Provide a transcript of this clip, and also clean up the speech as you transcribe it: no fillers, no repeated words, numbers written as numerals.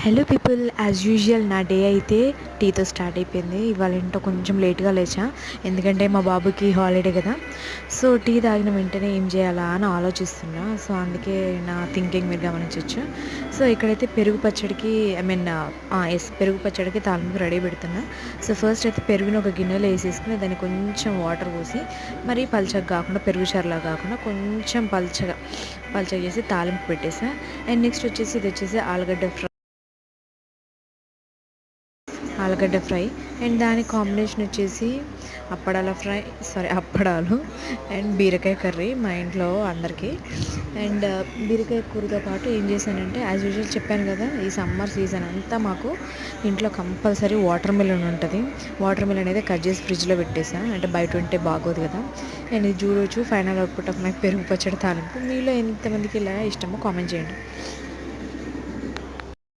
Hello people, as usual నా day అయితే టీతో start అయిపోయింది. ఇవాళ ఏంటో కొంచెం లేట్గా లేచా, ఎందుకంటే మా బాబుకి హాలిడే కదా. సో టీ తాగిన వెంటనే ఏం చేయాలా అని ఆలోచిస్తున్నా. సో అందుకే నా థింకింగ్ మీరు గమనించవచ్చు. సో ఇక్కడైతే పెరుగు పచ్చడికి పెరుగు పచ్చడికి తాలింపు రెడీ పెడుతున్నా. సో ఫస్ట్ అయితే పెరుగుని ఒక గిన్నెలో వేసేసుకుని దాన్ని కొంచెం వాటర్ పోసి, మరీ పల్చగా కాకుండా పెరుగు చారులా కాకుండా కొంచెం పల్చగా చేసి తాలింపు పెట్టేసా. అండ్ నెక్స్ట్ వచ్చేసి ఇది వచ్చేసి ఆలుగడ్డ ఫ్రై అండ్ దాని కాంబినేషన్ వచ్చేసి అప్పడాలు అండ్ బీరకాయ కర్రీ మా ఇంట్లో అందరికీ. అండ్ బీరకాయ కూరతో పాటు ఏం చేశానంటే, యాజ్ యూజువల్ చెప్పాను కదా, ఈ సమ్మర్ సీజన్ అంతా మాకు ఇంట్లో కంపల్సరీ వాటర్ మిలన్ ఉంటుంది. వాటర్ మిలన్ అయితే కట్ చేసి ఫ్రిడ్జ్లో పెట్టేసాను, అంటే బయట ఉంటే బాగోదు కదా. అండ్ ఇది చూడవచ్చు ఫైనల్ అవుట్పుట్ ఆఫ్ మై పెరుగు పచ్చడి తాలింపు. మీలో ఎంతమందికి ఇలా ఇష్టమో కామెంట్ చేయండి.